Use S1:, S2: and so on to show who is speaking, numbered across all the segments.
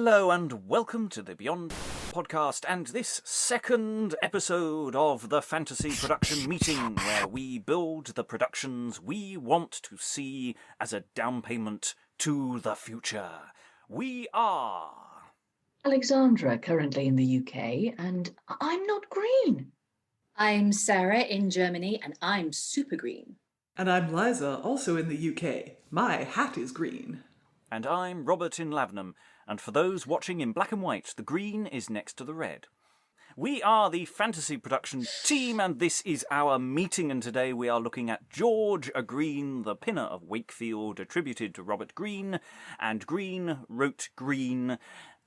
S1: Hello and welcome to the Beyond Podcast and this second episode of the Fantasy Production Meeting, where we build the productions we want to see as a down payment to the future. We are
S2: Alexandra, currently in the UK, and I'm not green.
S3: I'm Sarah in Germany, and I'm super green.
S4: And I'm Liza, also in the UK. My hat is green.
S1: And I'm Robert in Lavenham, and for those watching in black and white, the green is next to the red. We are the fantasy production team, and this is our meeting, and today we are looking at George-a-Greene, the pinner of Wakefield, attributed to Robert Crighton, and Greene wrote Greene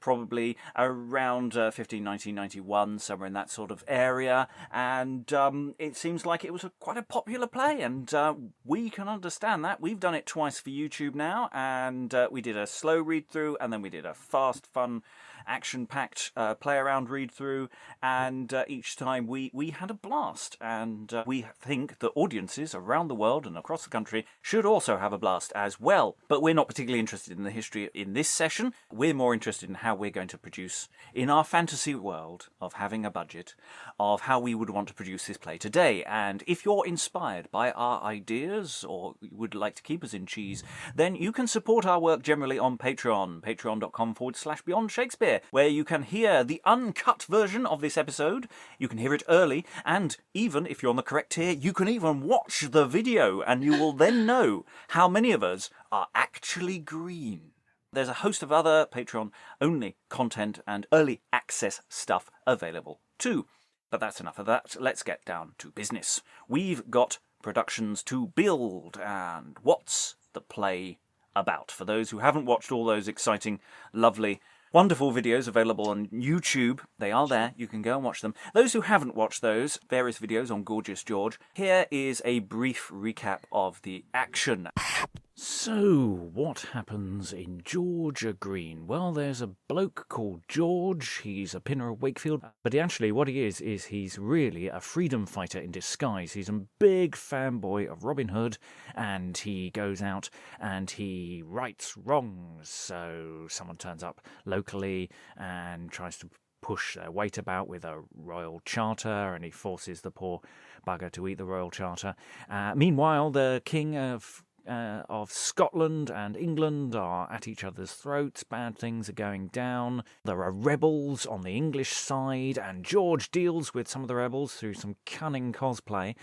S1: probably around 1991, somewhere in that sort of area, and it seems like it was quite a popular play, and we can understand that. We've done it twice for YouTube now, and we did a slow read-through, and then we did a fast, fun, action-packed play-around read-through, and each time we had a blast, and we think that audiences around the world and across the country should also have a blast as well. But we're not particularly interested in the history in this session. We're more interested in how we're going to produce, in our fantasy world of having a budget, of how we would want to produce this play today. And if you're inspired by our ideas, or would like to keep us in cheese, then you can support our work generally on Patreon, patreon.com/Beyond Shakespeare, where you can hear the uncut version of this episode. You can hear it early, and even if you're on the correct tier, you can even watch the video, and you will then know how many of us are actually green. There's a host of other Patreon-only content and early access stuff available too. But that's enough of that. Let's get down to business. We've got productions to build, and what's the play about? For those who haven't watched all those exciting, lovely, wonderful videos available on YouTube, they are there. You can go and watch them. Those who haven't watched those various videos on Gorgeous George, here is a brief recap of the action. So, what happens in George-a-Greene? Well, there's a bloke called George. He's a pinner of Wakefield. But actually, what he is he's really a freedom fighter in disguise. He's a big fanboy of Robin Hood, and he goes out and he rights wrongs. So, someone turns up locally and tries to push their weight about with a royal charter, and he forces the poor bugger to eat the royal charter. Meanwhile, the king of Scotland and England are at each other's throats. Bad things are going down. There are rebels on the English side, and George deals with some of the rebels through some cunning cosplay.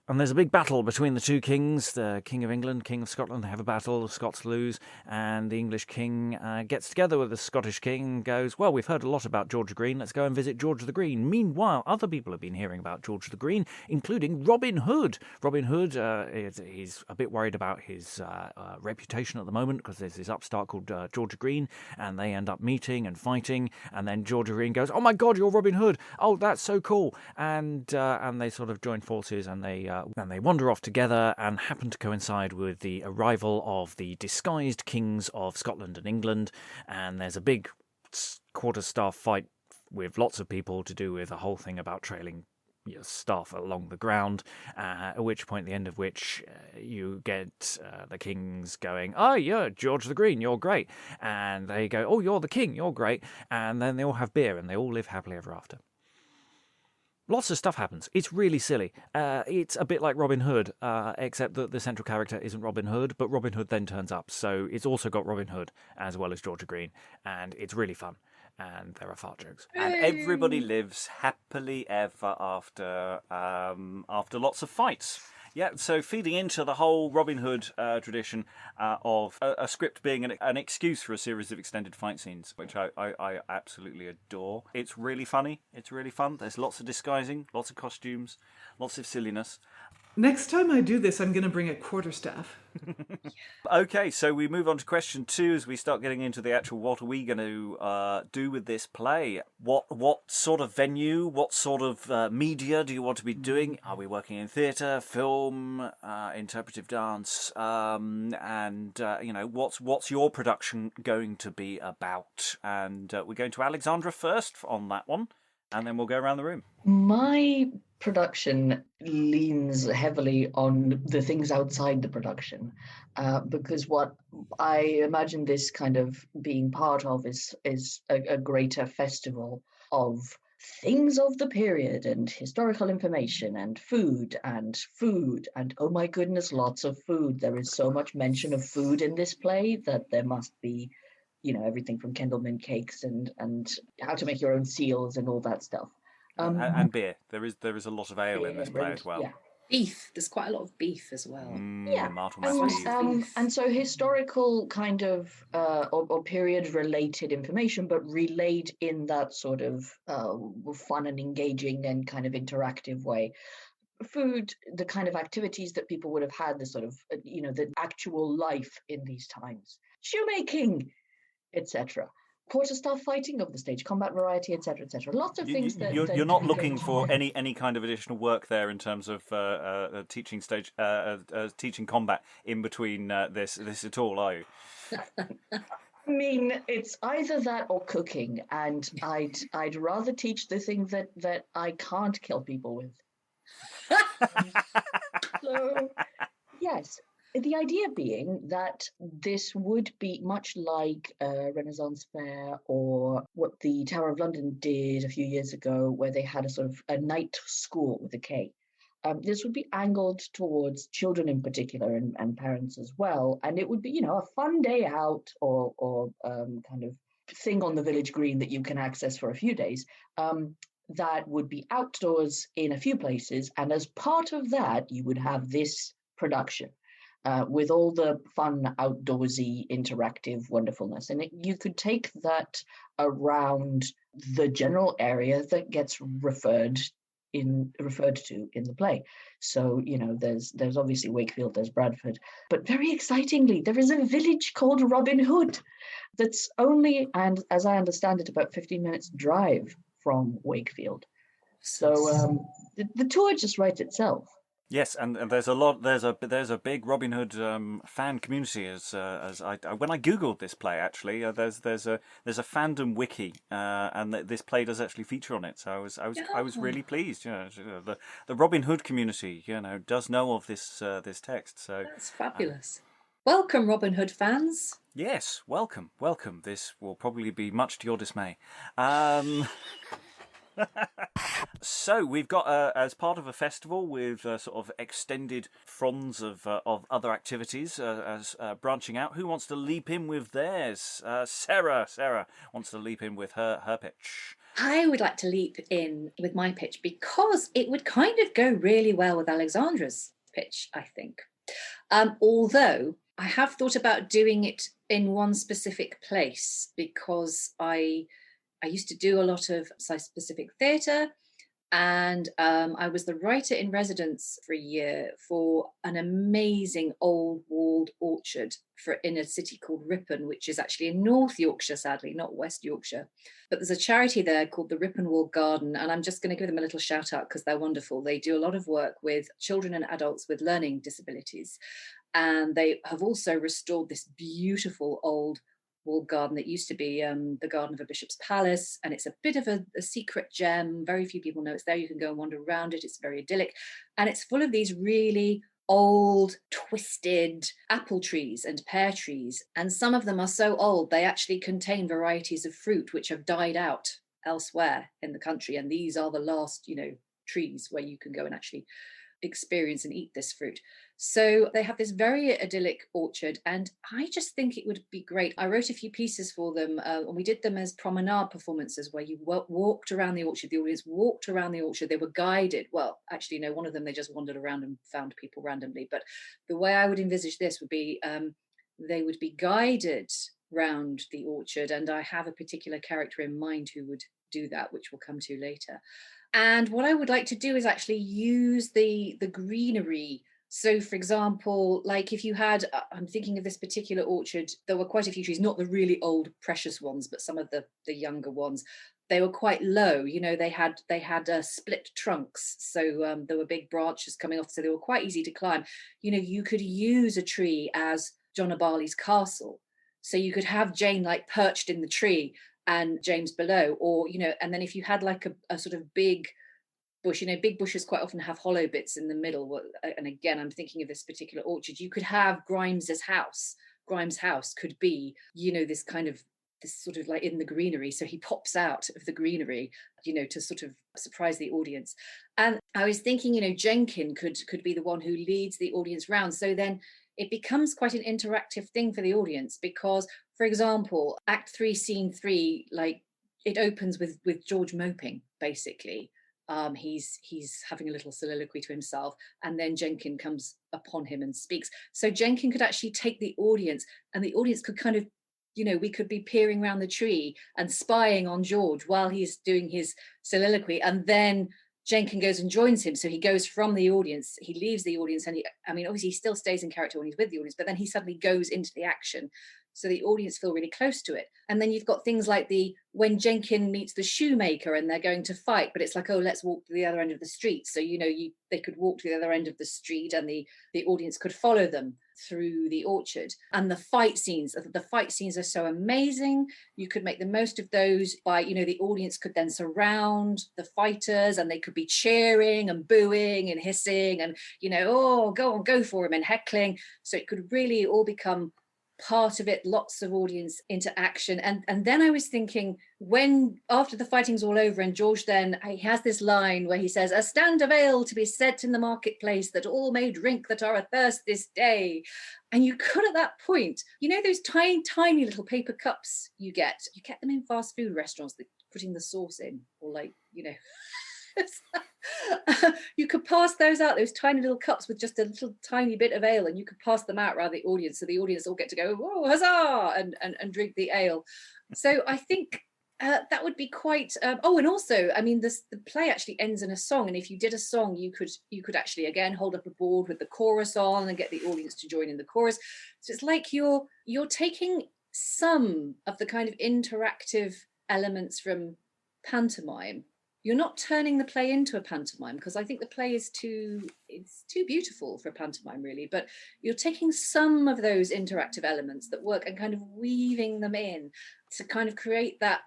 S1: And there's a big battle between the two kings, the King of England, King of Scotland. They have a battle, the Scots lose, and the English king gets together with the Scottish king and goes, well, we've heard a lot about George-a-Greene, let's go and visit George-a-Greene. Meanwhile, other people have been hearing about George-a-Greene, including Robin Hood. Robin Hood, he's a bit worried about his reputation at the moment, because there's this upstart called George-a-Greene, and they end up meeting and fighting, and then George-a-Greene goes, oh my god, you're Robin Hood, oh that's so cool, and they sort of join forces, and they wander off together, and happen to coincide with the arrival of the disguised kings of Scotland and England, and there's a big quarterstaff fight with lots of people to do with a whole thing about trailing your staff along the ground, at which point, the end of which, you get the kings going, oh yeah, George-a-Greene, you're great, and they go, oh, you're the king, you're great, and then they all have beer and they all live happily ever after. Lots of stuff happens. It's really silly. It's a bit like Robin Hood, except that the central character isn't Robin Hood, but Robin Hood then turns up, so it's also got Robin Hood as well as George-a-Greene, and it's really fun. And there are fart jokes. And everybody lives happily ever after lots of fights. Yeah, so feeding into the whole Robin Hood tradition of a script being an excuse for a series of extended fight scenes, which I absolutely adore. It's really funny. It's really fun. There's lots of disguising, lots of costumes, lots of silliness.
S4: Next time I do this, I'm going to bring a quarterstaff.
S1: Okay, so we move on to question 2 as we start getting into the actual what are we going to do with this play. What sort of venue, what sort of media do you want to be doing? Are we working in theatre, film, interpretive dance? What's your production going to be about? And we're going to Alexandra first on that one. and then we'll go around the room.
S2: My production leans heavily on the things outside the production, because what I imagine this kind of being part of is a greater festival of things of the period and historical information and food and oh my goodness, lots of food. There is so much mention of food in this play that there must be, everything from Kendallman cakes and how to make your own seals and all that stuff.
S1: And beer. There is a lot of ale in this play as well.
S2: Yeah.
S3: Beef. There's quite a lot of beef as well.
S2: Yeah,
S1: Martelmas beef.
S2: and so historical kind of or period related information, but relayed in that sort of fun and engaging and kind of interactive way. Food, the kind of activities that people would have had, the sort of the actual life in these times, shoemaking, etc. Quarterstaff fighting of the stage, combat variety, etc., etc. Lots of things that
S1: you're not looking for any kind of additional work there in terms of teaching teaching combat in between this at all, are you?
S2: I mean, it's either that or cooking, and I'd rather teach the thing that I can't kill people with. So, yes. The idea being that this would be much like a Renaissance fair or what the Tower of London did a few years ago, where they had a sort of a night school with a K. This would be angled towards children in particular and parents as well. And it would be, a fun day out or kind of thing on the village green that you can access for a few days. That would be outdoors in a few places. And as part of that, you would have this production. With all the fun, outdoorsy, interactive wonderfulness. And you could take that around the general area that gets referred to in the play. So, there's obviously Wakefield, there's Bradford, but very excitingly, there is a village called Robin Hood that's only, and as I understand it, about 15 minutes drive from Wakefield. So the tour just writes itself.
S1: Yes, and there's a big Robin Hood fan community as I when I googled this play actually there's a fandom wiki and this play does actually feature on it, so I was really pleased. The Robin Hood community does know of this text, so
S3: that's fabulous. Welcome, Robin Hood fans.
S1: Yes, welcome. This will probably be much to your dismay. So we've got, as part of a festival with sort of extended fronds of other activities as branching out. Who wants to leap in with theirs? Sarah wants to leap in with her pitch.
S3: I would like to leap in with my pitch because it would kind of go really well with Alexandra's pitch, I think. Although I have thought about doing it in one specific place because I used to do a lot of site-specific theatre, and I was the writer in residence for a year for an amazing old walled orchard in a city called Ripon, which is actually in North Yorkshire, sadly, not West Yorkshire. But there's a charity there called the Ripon Wall Garden, and I'm just going to give them a little shout out because they're wonderful. They do a lot of work with children and adults with learning disabilities. And they have also restored this beautiful old walled garden that used to be the garden of a bishop's palace, and it's a bit of a secret gem. Very few people know it's there. You can go and wander around it. It's very idyllic, and it's full of these really old, twisted apple trees and pear trees, and some of them are so old they actually contain varieties of fruit which have died out elsewhere in the country, and these are the last trees where you can go and actually experience and eat this fruit. So they have this very idyllic orchard, and I just think it would be great. I wrote a few pieces for them, and we did them as promenade performances where you walked around the orchard. The audience walked around the orchard. They were guided. Well, actually, no, one of them, they just wandered around and found people randomly. But the way I would envisage this would be they would be guided round the orchard, and I have a particular character in mind who would do that, which we'll come to later. And what I would like to do is actually use the greenery. So, for example, like if you had, I'm thinking of this particular orchard, there were quite a few trees, not the really old precious ones, but some of the younger ones. They were quite low, they had split trunks. So there were big branches coming off, so they were quite easy to climb. You could use a tree as John O'Barley's castle. So you could have Jane like perched in the tree, and James below, or, and then if you had like a sort of big bush, big bushes quite often have hollow bits in the middle. And again, I'm thinking of this particular orchard. You could have Grimes's house. Grimes' house could be, this kind of, this sort of like in the greenery. So he pops out of the greenery, to sort of surprise the audience. And I was thinking, Jenkin could be the one who leads the audience round. So then it becomes quite an interactive thing for the audience because, for example, Act 3, Scene 3, like it opens with George moping, basically. He's having a little soliloquy to himself, and then Jenkin comes upon him and speaks. So Jenkin could actually take the audience, and the audience could kind of, we could be peering around the tree and spying on George while he's doing his soliloquy, and then Jenkin goes and joins him. So he goes from the audience, he leaves the audience, and obviously he still stays in character when he's with the audience, but then he suddenly goes into the action. So the audience feel really close to it. And then you've got things like when Jenkin meets the shoemaker and they're going to fight, but it's like, oh, let's walk to the other end of the street. So, they could walk to the other end of the street and the audience could follow them through the orchard. And the fight scenes are so amazing. You could make the most of those by, the audience could then surround the fighters and they could be cheering and booing and hissing and, oh, go for him and heckling. So it could really all become part of it, lots of audience interaction. And then I was thinking, when after the fighting's all over and George then he has this line where he says, "A stand of ale to be set in the marketplace, that all may drink that are athirst this day." And you could at that point, those tiny little paper cups you get them in fast food restaurants that putting the sauce in, or like, you could pass those out, those tiny little cups with just a little tiny bit of ale, and you could pass them out around the audience, so the audience all get to go, "Whoa, huzzah!" and drink the ale. So I think that would be quite. And also, the play actually ends in a song, and if you did a song, you could actually again hold up a board with the chorus on and get the audience to join in the chorus. So it's like you're taking some of the kind of interactive elements from pantomime. You're not turning the play into a pantomime, because I think the play is too beautiful for a pantomime, really. But you're taking some of those interactive elements that work and kind of weaving them in to kind of create that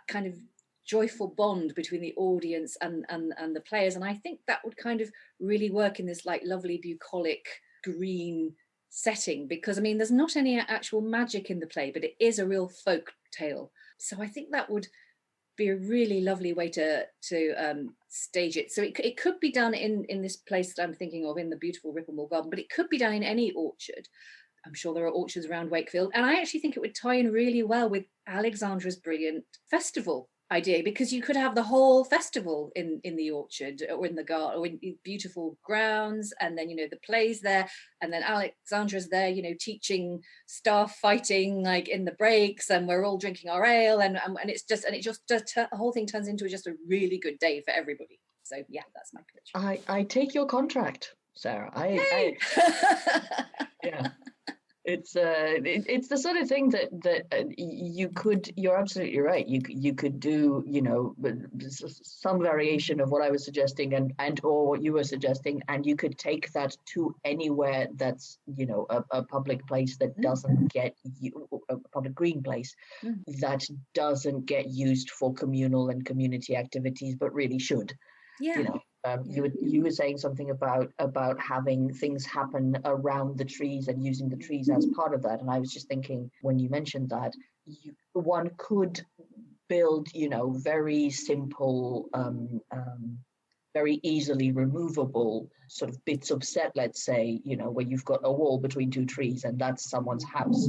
S3: kind of joyful bond between the audience and the players. And I think that would kind of really work in this like lovely bucolic green setting, because there's not any actual magic in the play, but it is a real folk tale. So I think that would be a really lovely way to stage it. So it could be done in this place that I'm thinking of, in the beautiful Ripplemore Garden, but it could be done in any orchard. I'm sure there are orchards around Wakefield, and I actually think it would tie in really well with Alexandra's brilliant festival idea, because you could have the whole festival in the orchard or in the garden or in beautiful grounds, and then the play's there, and then Alexandra's there teaching staff fighting like in the breaks, and we're all drinking our ale, and the whole thing turns into just a really good day for everybody. So yeah, that's my pitch.
S2: I take your contract, Sarah. Yeah. It's the sort of thing that you're absolutely right. You could do, some variation of what I was suggesting and or what you were suggesting, and you could take that to anywhere that's, a public place that doesn't get a public green place that doesn't get used for communal and community activities, but really should.
S3: Yeah.
S2: You were saying something about having things happen around the trees and using the trees as part of that, and I was just thinking, when you mentioned that, one could build very simple very easily removable sort of bits of set, let's say, where you've got a wall between two trees and that's someone's house,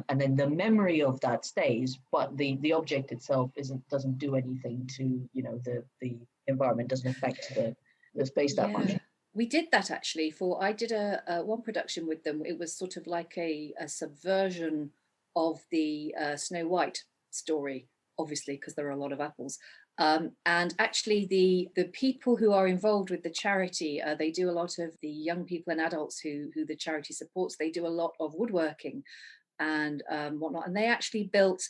S2: and then the memory of that stays, but the object itself doesn't do anything to the environment, doesn't affect the space that much.
S3: We did that actually I did a one production with them. It was sort of like a subversion of the Snow White story, obviously, because there are a lot of apples. And actually the people who are involved with the charity, they do a lot of, the young people and adults who the charity supports, they do a lot of woodworking and whatnot. And they actually built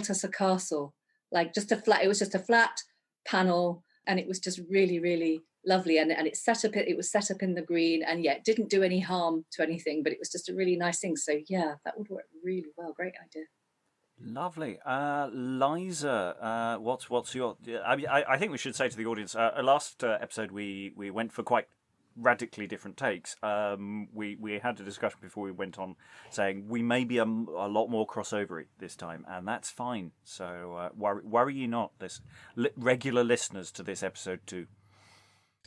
S3: us a castle, like it was just a flat panel, and it was just really, really lovely. And it was set up in the green, and it didn't do any harm to anything, but it was just a really nice thing. So yeah, that would work really well. Great idea.
S1: Lovely. Liza, what's your... I think we should say to the audience, last episode we went for quite radically different takes. We had a discussion before we went on saying we may be a lot more crossovery this time, and that's fine. So worry you not, this regular listeners to this episode too.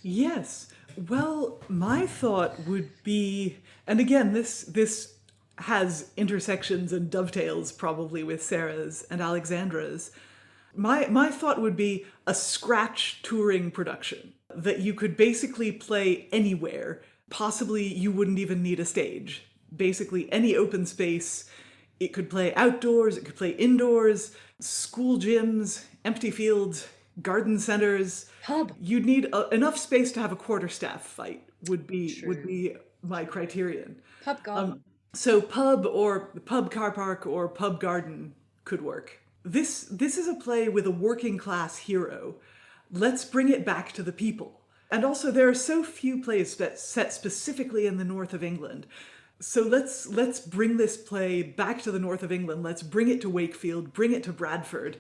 S4: Yes. Well, my thought would be, and again, this has intersections and dovetails probably with Sarah's and Alexandra's. My thought would be a scratch touring production that you could basically play anywhere. Possibly you wouldn't even need a stage. Basically any open space. It could play outdoors, it could play indoors, school gyms, empty fields, garden centers.
S3: Pub.
S4: You'd need enough space to have a quarterstaff fight would be my criterion.
S3: Pub garden.
S4: So pub car park or pub garden could work. This is a play with a working class hero. Let's bring it back to the people. And also there are so few plays set specifically in the north of England. So let's bring this play back to the north of England. Let's bring it to Wakefield, bring it to Bradford,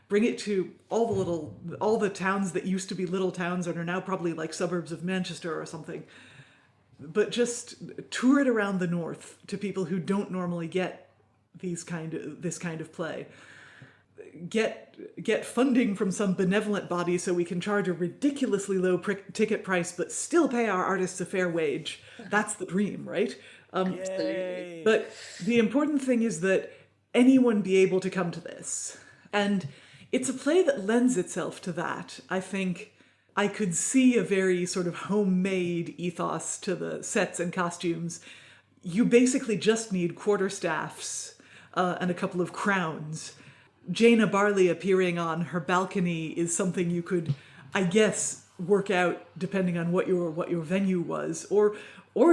S4: bring it to all the towns that used to be little towns and are now probably like suburbs of Manchester or something. But just tour it around the north to people who don't normally get this kind of play. Get funding from some benevolent body so we can charge a ridiculously low ticket price but still pay our artists a fair wage. That's the dream, right?
S1: Yay.
S4: But the important thing is that anyone be able to come to this. And it's a play that lends itself to that. I think I could see a very sort of homemade ethos to the sets and costumes. You basically just need quarterstaffs and a couple of crowns. Jaina Barley appearing on her balcony is something you could, I guess, work out depending on what your venue was, or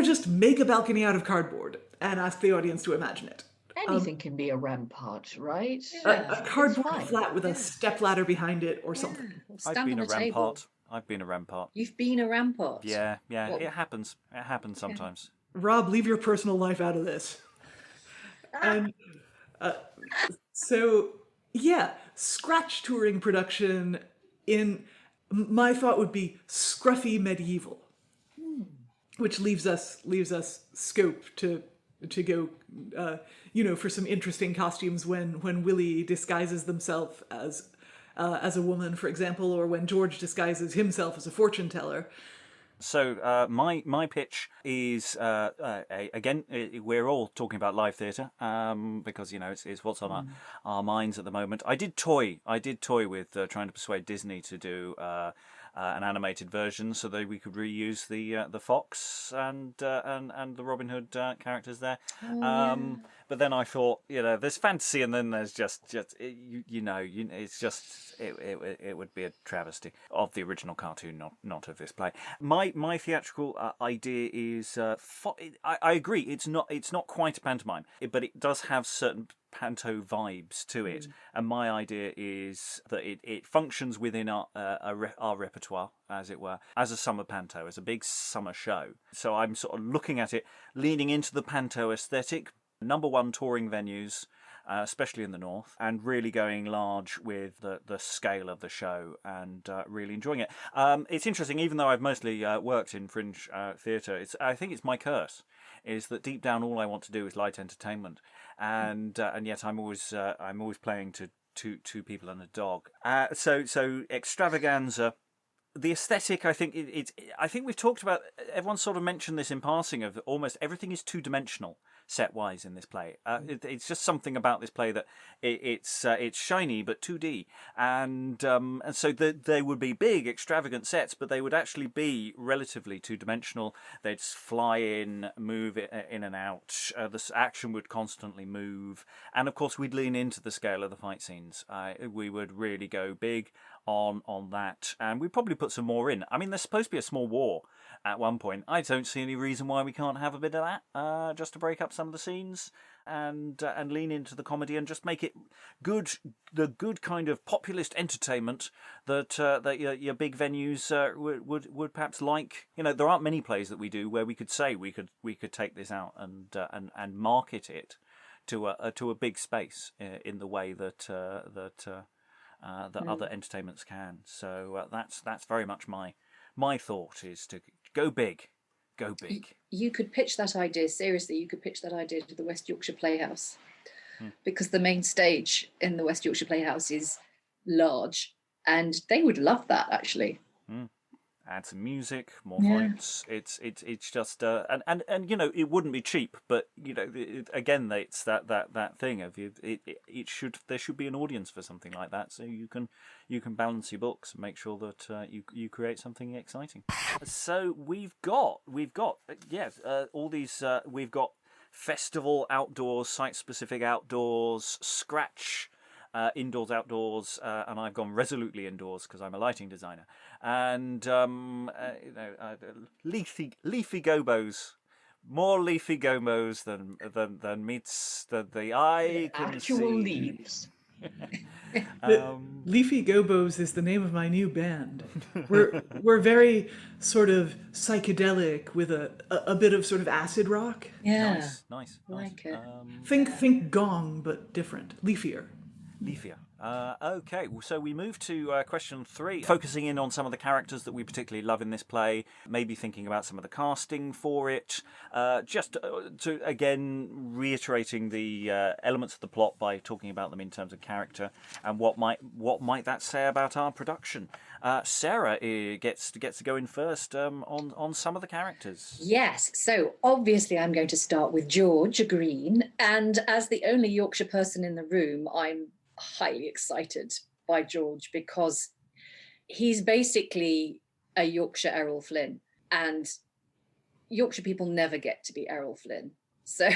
S4: just make a balcony out of cardboard and ask the audience to imagine it.
S2: Anything can be a rampart, right?
S4: A cardboard flat with a stepladder behind it or something.
S1: I've been a rampart. I've been a rampart.
S3: You've been a rampart?
S1: Yeah, what? It happens. It happens sometimes.
S4: Rob, leave your personal life out of this. And so, yeah, scratch touring production in, my thought would be scruffy medieval, which leaves us scope to go, for some interesting costumes when Willie disguises themselves as a woman, for example, or when George disguises himself as a fortune teller.
S1: So my pitch is again, we're all talking about live theatre because it's what's on our minds at the moment. I did toy with trying to persuade Disney to do an animated version so that we could reuse the Fox and the Robin Hood characters there. But then I thought, there's fantasy, and then there's just it's just it would be a travesty of the original cartoon, not of this play. My theatrical idea is I agree, it's not quite a pantomime, but it does have certain panto vibes to it, and my idea is that it functions within our repertoire, as it were, as a summer panto, as a big summer show. So I'm sort of looking at it, leaning into the panto aesthetic, number one touring venues, especially in the north, and really going large with the scale of the show and really enjoying it. It's interesting, even though I've mostly worked in fringe theatre, I think it's my curse, is that deep down all I want to do is light entertainment, and yet I'm always playing to two people and a dog. So extravaganza. The aesthetic, I think I think we've talked about. Everyone sort of mentioned this in passing of almost everything is two-dimensional set-wise in this play. It's just something about this play that it's shiny but 2D, and so they would be big, extravagant sets, but they would actually be relatively two-dimensional. They'd fly in, move in and out. The action would constantly move, and of course we'd lean into the scale of the fight scenes. We would really go big on that, and we probably put some more in. I mean, there's supposed to be a small war at one point. I don't see any reason why we can't have a bit of that, just to break up some of the scenes and lean into the comedy and just make it good, the good kind of populist entertainment that your big venues would perhaps like. There aren't many plays that we do where we could say we could take this out and market it to a big space in the way that other entertainments can. So that's very much my thought, is to go big. Go big.
S3: You could pitch that idea, seriously, you could pitch that idea to the West Yorkshire Playhouse, because the main stage in the West Yorkshire Playhouse is large, and they would love that, actually.
S1: Add some music, more fights. It's just and it wouldn't be cheap, but again, it's that thing of there should be an audience for something like that, so you can balance your books and make sure that you create something exciting. So we've got all these we've got festival outdoors, site specific outdoors, scratch. Indoors, outdoors, and I've gone resolutely indoors because I'm a lighting designer. And leafy gobos, more leafy gobos than meets the eye can
S2: Actual
S1: see.
S2: leaves.
S4: Leafy Gobos is the name of my new band. We're very sort of psychedelic with a bit of sort of acid rock.
S3: Yeah,
S1: Nice.
S3: like it.
S4: Think Gong, but different, leafier.
S1: Okay, so we move to question 3, focusing in on some of the characters that we particularly love in this play, maybe thinking about some of the casting for it, just to again reiterating the elements of the plot by talking about them in terms of character and what might that say about our production. Sarah gets to go in first on some of the characters.
S3: Yes, so obviously I'm going to start with George-a-Greene, and as the only Yorkshire person in the room, I'm highly excited by George, because he's basically a Yorkshire Errol Flynn, and Yorkshire people never get to be Errol Flynn. So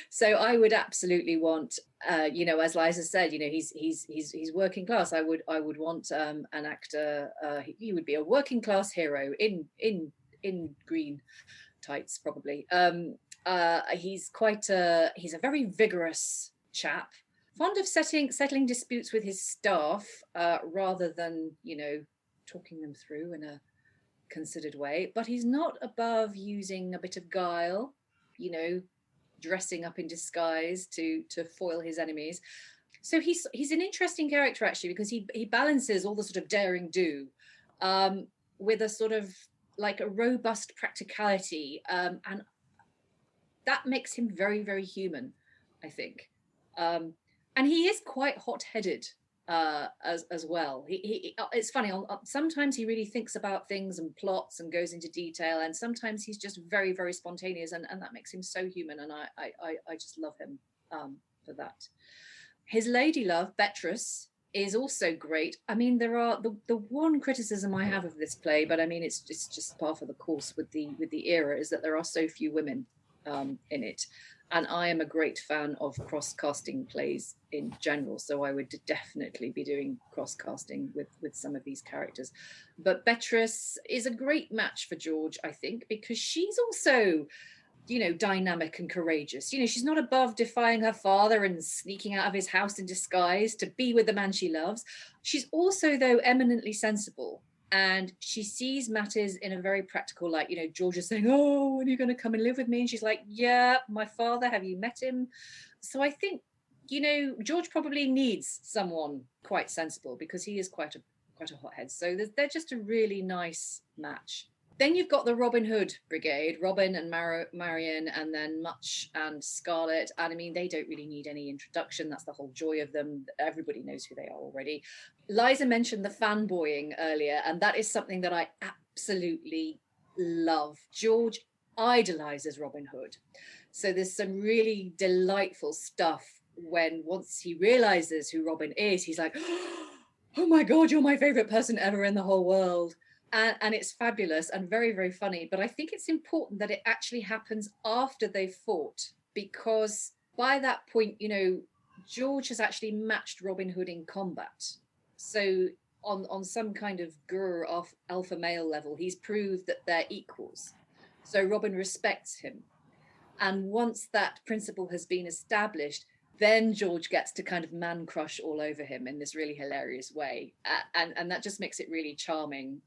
S3: so I would absolutely want as Liza said, he's working class. I would want an actor, he would be a working class hero in green tights probably. He's a very vigorous chap, fond of settling disputes with his staff rather than, talking them through in a considered way. But he's not above using a bit of guile, dressing up in disguise to foil his enemies. So he's an interesting character, actually, because he balances all the sort of daring do with a sort of like a robust practicality. And that makes him very, very human, I think. And he is quite hot-headed as well. It's funny, sometimes he really thinks about things and plots and goes into detail, and sometimes he's just very, very spontaneous, and that makes him so human, and I just love him for that. His lady love, Beatrice, is also great. I mean, there are the one criticism I have of this play, but I mean it's just par for the course with the era, is that there are so few women in it. And I am a great fan of cross-casting plays in general, so I would definitely be doing cross-casting with some of these characters. But Beatrice is a great match for George, I think, because she's also, dynamic and courageous. She's not above defying her father and sneaking out of his house in disguise to be with the man she loves. She's also, though, eminently sensible. And she sees matters in a very practical light. George is saying, "Oh, when are you going to come and live with me?" And she's like, "Yeah, my father, have you met him?" So I think, George probably needs someone quite sensible, because he is quite a hothead. So they're just a really nice match. Then you've got the Robin Hood brigade, Robin and Marion, and then Much and Scarlett. And I mean, they don't really need any introduction. That's the whole joy of them. Everybody knows who they are already. Liza mentioned the fanboying earlier, and that is something that I absolutely love. George idolizes Robin Hood. So there's some really delightful stuff when, once he realizes who Robin is, he's like, "Oh my God, you're my favorite person ever in the whole world." And it's fabulous and very, very funny. But I think it's important that it actually happens after they've fought, because by that point, George has actually matched Robin Hood in combat. So on some kind of alpha male level, he's proved that they're equals. So Robin respects him. And once that principle has been established, then George gets to kind of man crush all over him in this really hilarious way. And that just makes it really charming,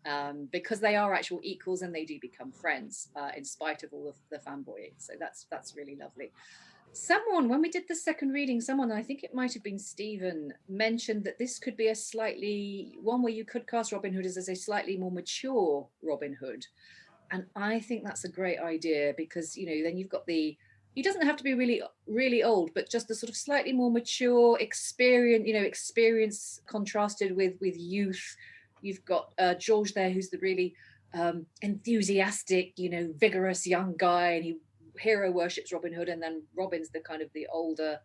S3: because they are actual equals and they do become friends in spite of all of the fanboying. So that's really lovely. Someone, when we did the second reading, someone, I think it might have been Stephen, mentioned that this could be one where you could cast Robin Hood as a slightly more mature Robin Hood. And I think that's a great idea because, then you've got he doesn't have to be really, really old, but just the sort of slightly more mature experience contrasted with youth. You've got George there, who's the really enthusiastic, vigorous young guy, and he hero worships Robin Hood, and then Robin's the kind of the older,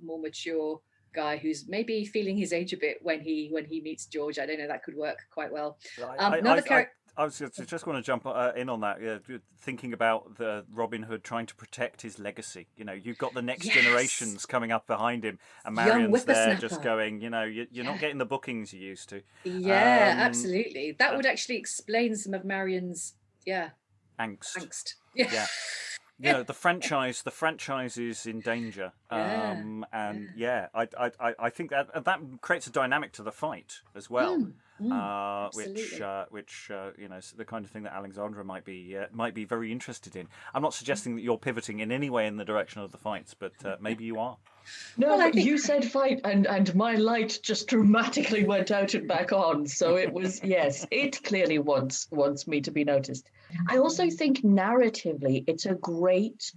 S3: more mature guy who's maybe feeling his age a bit when he meets George. I don't know, that could work quite well. Another character.
S1: I was just going to jump in on that. Thinking about the Robin Hood trying to protect his legacy. You've got the next generations coming up behind him, and Marion's there just going, you're not getting the bookings you used to.
S3: Yeah, absolutely. That would actually explain some of Marion's angst.
S1: Yeah. The franchise is in danger, I think that creates a dynamic to the fight as well, which is the kind of thing that Alexandra might be very interested in. I'm not suggesting that you're pivoting in any way in the direction of the fights, but maybe you are.
S2: No, but you said fight, and my light just dramatically went out and back on. So it was, yes, it clearly wants me to be noticed. I also think narratively, it's a great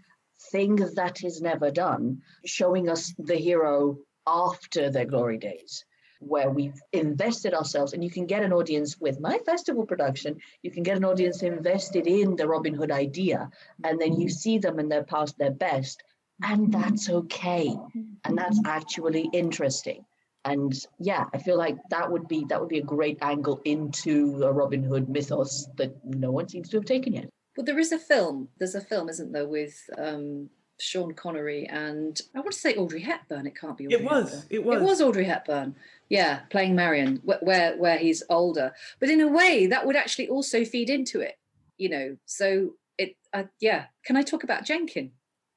S2: thing that is never done, showing us the hero after their glory days, where we've invested ourselves, and you can get an audience with my festival production, you can get an audience invested in the Robin Hood idea, and then you see them and they're past their best. And that's okay. And that's actually interesting. And I feel like that would be a great angle into a Robin Hood mythos that no one seems to have taken yet.
S3: Well, there's a film, isn't there, with Sean Connery and I want to say Audrey Hepburn. It can't be Audrey Hepburn. It was Audrey Hepburn. Yeah, playing Marion, where he's older. But in a way, that would actually also feed into it, So Can I talk about Jenkin?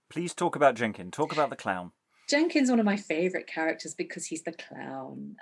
S1: Please talk about Jenkin. Talk about the clown.
S3: Jenkin's one of my favourite characters because he's the clown.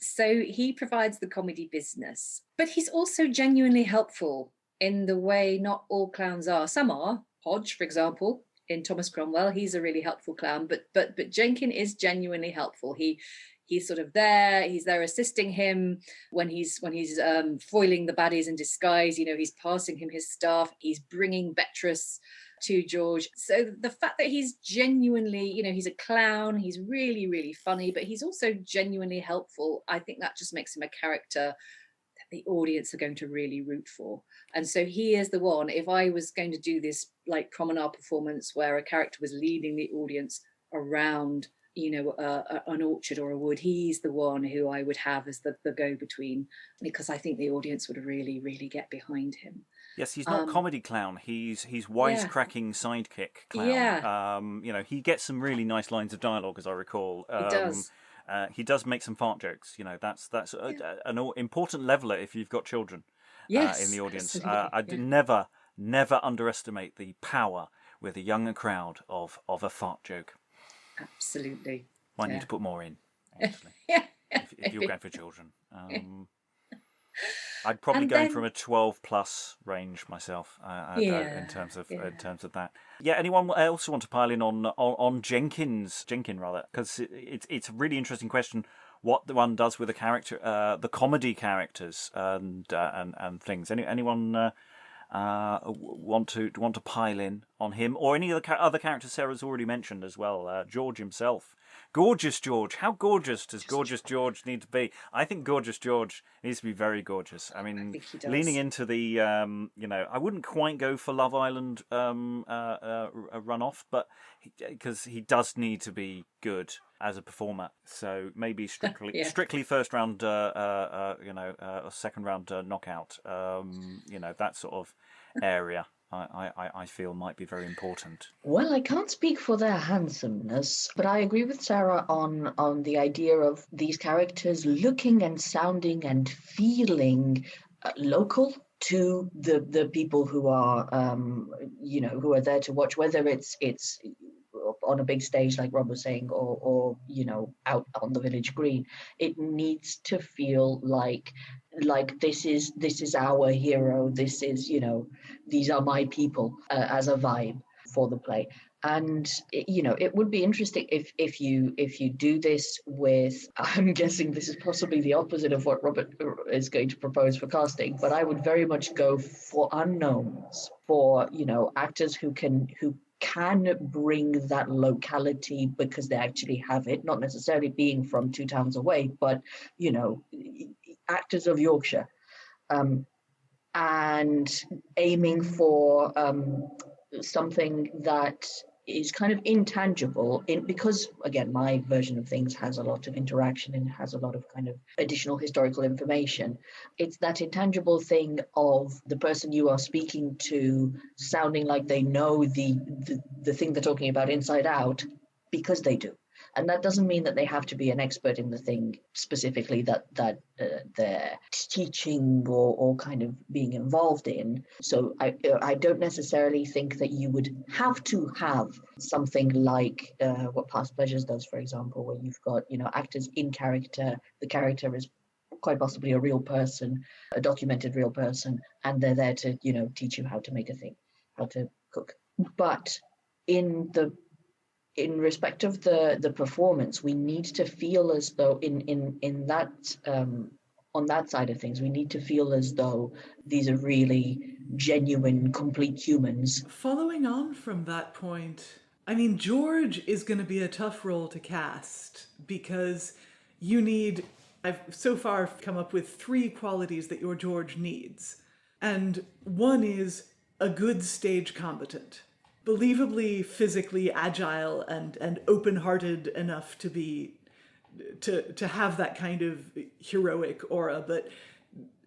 S3: So he provides the comedy business, but he's also genuinely helpful in the way not all clowns are. Some are. Hodge, for example, in Thomas Cromwell, he's a really helpful clown, but Jenkin is genuinely helpful. He's sort of there. He's there assisting him when he's foiling the baddies in disguise. He's passing him his staff. He's bringing Beatrice to George. So the fact that he's genuinely, he's a clown, he's really, really funny, but he's also genuinely helpful. I think that just makes him a character that the audience are going to really root for. And so he is the one, if I was going to do this like promenade performance where a character was leading the audience around, an orchard or a wood, he's the one who I would have as the go-between, because I think the audience would really, really get behind him.
S1: Yes, he's not comedy clown. He's wisecracking sidekick clown.
S3: Yeah.
S1: He gets some really nice lines of dialogue, as I recall.
S3: He does.
S1: He does make some fart jokes. That's an important leveler if you've got children in the audience. I'd never underestimate the power with a younger crowd of a fart joke.
S3: Absolutely.
S1: Might need to put more in, actually. if you're going for children. I'd probably go from a 12+ range myself in terms of that. Yeah. Anyone else want to pile in on Jenkin, because it's a really interesting question. What the one does with a character, the comedy characters and things. Anyone want to pile in on him or any of the other characters Sarah's already mentioned as well? George himself. Gorgeous George. How gorgeous does Gorgeous George need to be? I think Gorgeous George needs to be very gorgeous. I mean, leaning into the, I wouldn't quite go for Love Island a runoff, but because he does need to be good as a performer. So maybe strictly first round, second round knockout. That sort of area. I feel might be very important.
S2: Well, I can't speak for their handsomeness, but I agree with Sarah on the idea of these characters looking and sounding and feeling local to the people who are who are there to watch, whether it's on a big stage like Rob was saying, or out on the village green. It needs to feel like this is our hero. This is these are my people as a vibe for the play. And it would be interesting if you do this with, I'm guessing this is possibly the opposite of what Robert is going to propose for casting, but I would very much go for unknowns, for actors who can bring that locality because they actually have it, not necessarily being from 2 towns away, but actors of Yorkshire, and aiming for something that is kind of intangible, because again, my version of things has a lot of interaction and has a lot of kind of additional historical information. It's that intangible thing of the person you are speaking to sounding like they know the thing they're talking about inside out, because they do. And that doesn't mean that they have to be an expert in the thing specifically that they're teaching or kind of being involved in. So I don't necessarily think that you would have to have something like what Past Pleasures does, for example, where you've got actors in character. The character is quite possibly a real person, a documented real person, and they're there to teach you how to make a thing, how to cook. But in respect of the performance, we need to feel as though in that on that side of things, we need to feel as though these are really genuine, complete humans.
S4: Following on from that point, I mean, George is going to be a tough role to cast because I've so far come up with 3 qualities that your George needs. And one is a good stage combatant. Believably physically agile and open-hearted enough to have that kind of heroic aura, but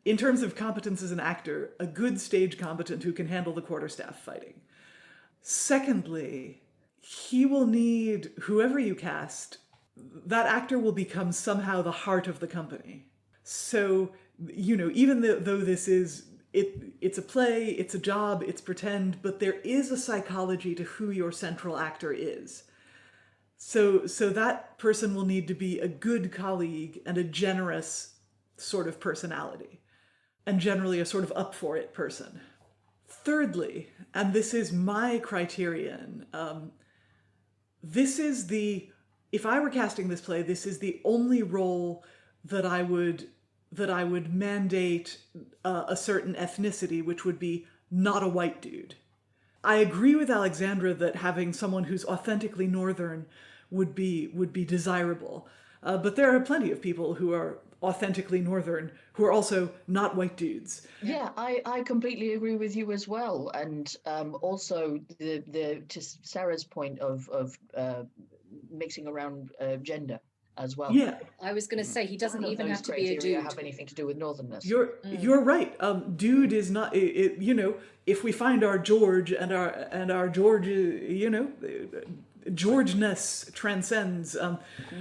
S4: in terms of competence as an actor, a good stage combatant who can handle the quarterstaff fighting. Secondly, he will need, whoever you cast, that actor will become somehow the heart of the company. So, even though this is it's a play, it's a job, it's pretend, but there is a psychology to who your central actor is. So that person will need to be a good colleague and a generous sort of personality, and generally a sort of up for it person. Thirdly, and this is my criterion, if I were casting this play, this is the only role that I would mandate a certain ethnicity, which would be not a white dude. I agree with Alexandra that having someone who's authentically Northern would be desirable. But there are plenty of people who are authentically Northern who are also not white dudes.
S2: Yeah, I completely agree with you as well. And also to Sarah's point of mixing around gender as well.
S4: Yeah,
S3: I was going to say he doesn't even have to be a dude.
S2: Have anything to do with Northernness.
S4: You're right. Dude is not. If we find our George and our George, Georgeness transcends.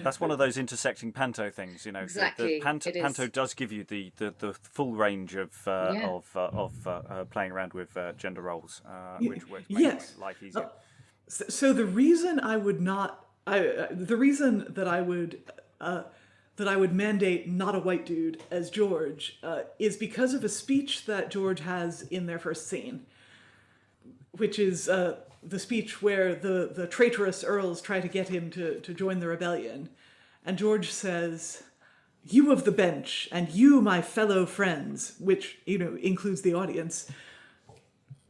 S1: That's one of those intersecting panto things,
S3: Exactly.
S1: Panto does give you the full range of playing around with gender roles, which makes life easier.
S4: So the reason I would not. The reason that I would mandate not a white dude as George is because of a speech that George has in their first scene, which is the speech where the traitorous earls try to get him to join the rebellion. And George says, "You of the bench, and you, my fellow friends," which, includes the audience,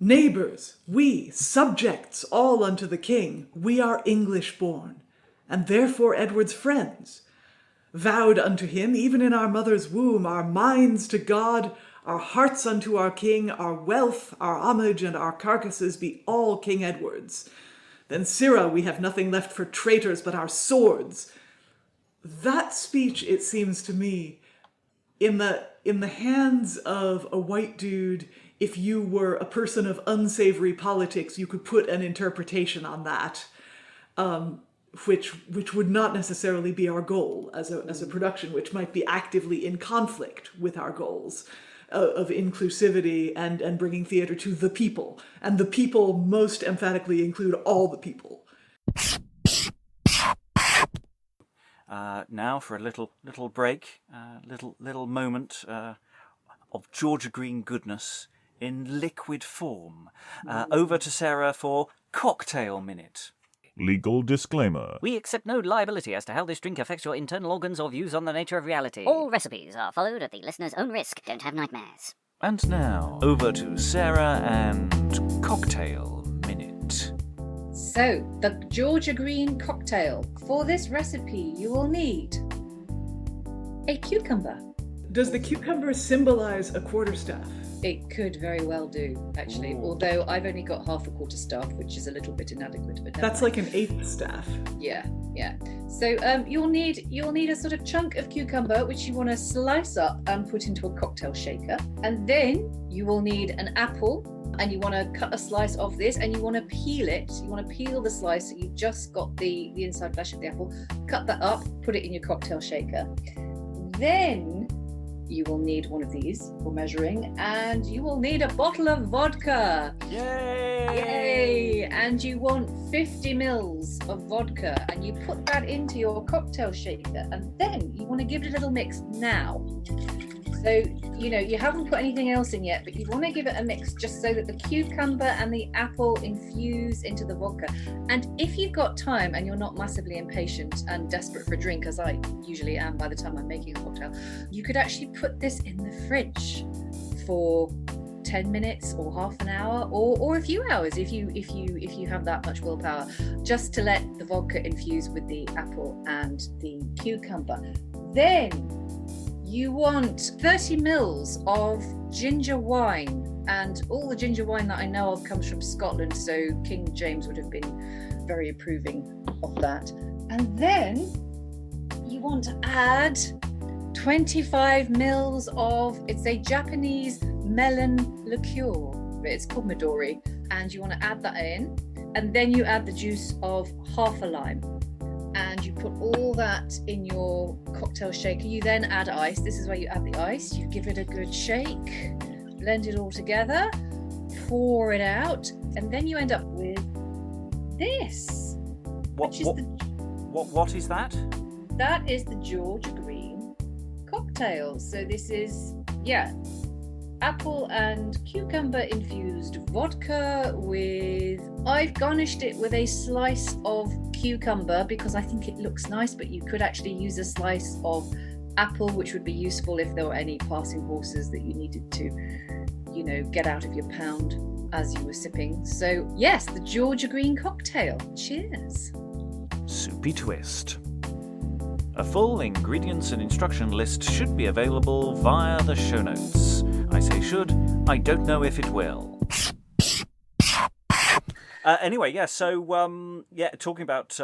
S4: "neighbors, we, subjects, all unto the king, we are English born, and therefore Edward's friends. Vowed unto him, even in our mother's womb, our minds to God, our hearts unto our king, our wealth, our homage, and our carcasses be all King Edward's. Then, sirrah, we have nothing left for traitors but our swords." That speech, it seems to me, in the hands of a white dude, if you were a person of unsavory politics, you could put an interpretation on that, which would not necessarily be our goal as a production, which might be actively in conflict with our goals of inclusivity and bringing theater to the people. And the people most emphatically include all the people.
S1: Now for a little break, little moment of George-a-Greene goodness in liquid form. Over to Sarah for Cocktail Minute.
S5: Legal disclaimer.
S6: We accept no liability as to how this drink affects your internal organs or views on the nature of reality.
S7: All recipes are followed at the listener's own risk. Don't have nightmares.
S1: And now, over to Sarah and Cocktail Minute.
S3: So, the George-a-Greene cocktail. For this recipe, you will need a cucumber.
S4: Does the cucumber symbolize a quarterstaff?
S3: It could very well do, actually. Although I've only got half a quarterstaff, which is a little bit inadequate. But
S4: That's like an eighth staff.
S3: Yeah. So you'll need a sort of chunk of cucumber, which you want to slice up and put into a cocktail shaker. And then you will need an apple, and you want to cut a slice of this, and you want to peel it. You want to peel the slice so you've just got the inside flesh of the apple. Cut that up, put it in your cocktail shaker. Then you will need one of these for measuring, and you will need a bottle of vodka. Yay! And you want 50 mils of vodka, and you put that into your cocktail shaker, and then you want to give it a little mix now. So, you haven't put anything else in yet, but you want to give it a mix just so that the cucumber and the apple infuse into the vodka. And if you've got time and you're not massively impatient and desperate for a drink, as I usually am by the time I'm making a cocktail, you could actually put this in the fridge for 10 minutes or half an hour or a few hours if you have that much willpower, just to let the vodka infuse with the apple and the cucumber. Then you want 30 mils of ginger wine, and all the ginger wine that I know of comes from Scotland, so King James would have been very approving of that. And then you want to add 25 mils of, it's a Japanese melon liqueur, it's called Midori, and you want to add that in, and then you add the juice of half a lime. And you put all that in your cocktail shaker. You then add ice. This is where you add the ice. You give it a good shake, blend it all together, pour it out, and then you end up with this.
S1: What is that?
S3: That is the George-a-Greene cocktail. So this is, apple and cucumber infused vodka with, I've garnished it with a slice of cucumber because I think it looks nice, but you could actually use a slice of apple, which would be useful if there were any passing horses that you needed to, get out of your pound as you were sipping. So yes, the George-a-Greene cocktail. Cheers.
S1: Soupy twist. A full ingredients and instruction list should be available via the show notes. I say should, I don't know if it will. Talking about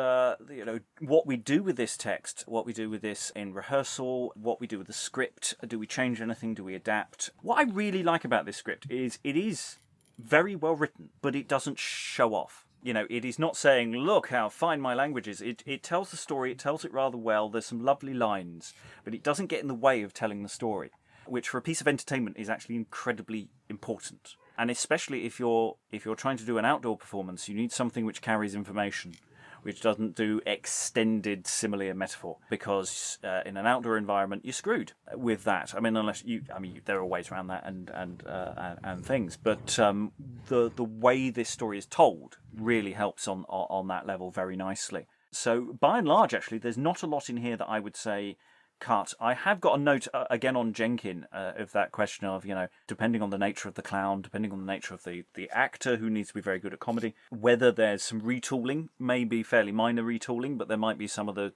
S1: what we do with this text, what we do with this in rehearsal, what we do with the script. Do we change anything? Do we adapt? What I really like about this script is it is very well written, but it doesn't show off. It is not saying, look how fine my language is. It tells the story, it tells it rather well. There's some lovely lines, but it doesn't get in the way of telling the story, which for a piece of entertainment is actually incredibly important. And especially if you're trying to do an outdoor performance, you need something which carries information, which doesn't do extended simile and metaphor, because in an outdoor environment you're screwed with that. There are ways around that and things, but the way this story is told really helps on that level very nicely. So by and large, actually, there's not a lot in here that I would say cut. I have got a note again on Jenkin of that question of, depending on the nature of the clown, depending on the nature of the actor who needs to be very good at comedy, whether there's some retooling, maybe fairly minor retooling, but there might be some of the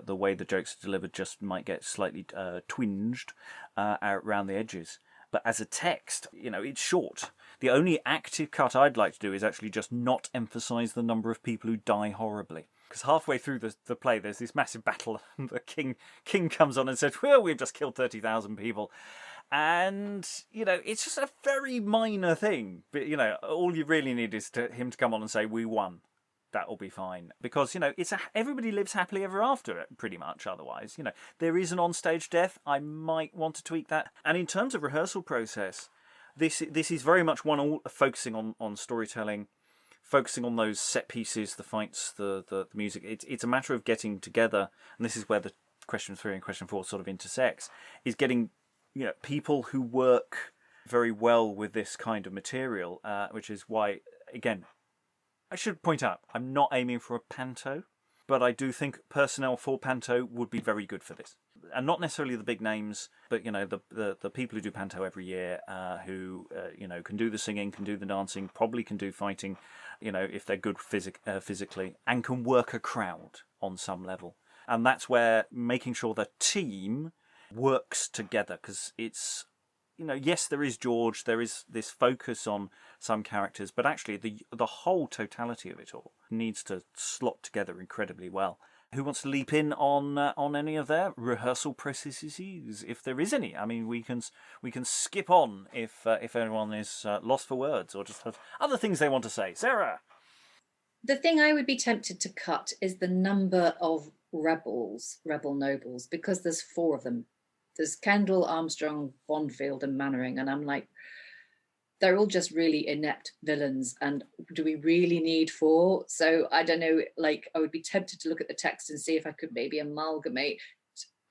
S1: way the jokes are delivered just might get slightly twinged around the edges. But as a text, it's short. The only active cut I'd like to do is actually just not emphasise the number of people who die horribly. Because halfway through the play, there's this massive battle, and the king comes on and says, well, we've just killed 30,000 people. And, it's just a very minor thing. But, all you really need is him to come on and say, we won. That'll be fine. Because, everybody lives happily ever after, pretty much, otherwise. There is an onstage death. I might want to tweak that. And in terms of rehearsal process, this is very much one focusing on storytelling, focusing on those set pieces, the fights, the music. It's a matter of getting together, and this is where the question 3 and question 4 sort of intersects, is getting people who work very well with this kind of material, which is why, again, I should point out, I'm not aiming for a panto, but I do think personnel for panto would be very good for this. And not necessarily the big names, but, the people who do panto every year, who, can do the singing, can do the dancing, probably can do fighting, if they're good physically, and can work a crowd on some level. And that's where making sure the team works together, because it's, yes, there is George, there is this focus on some characters, but actually the whole totality of it all needs to slot together incredibly well. Who wants to leap in on any of their rehearsal processes, if there is any? I mean, we can skip on if anyone is lost for words or just has other things they want to say. Sarah?
S3: The thing I would be tempted to cut is the number of rebel nobles, because there's 4 of them. There's Kendall, Armstrong, Bonfield, and Mannering, and I'm like, they're all just really inept villains, and do we really need 4? So I don't know, like, I would be tempted to look at the text and see if I could maybe amalgamate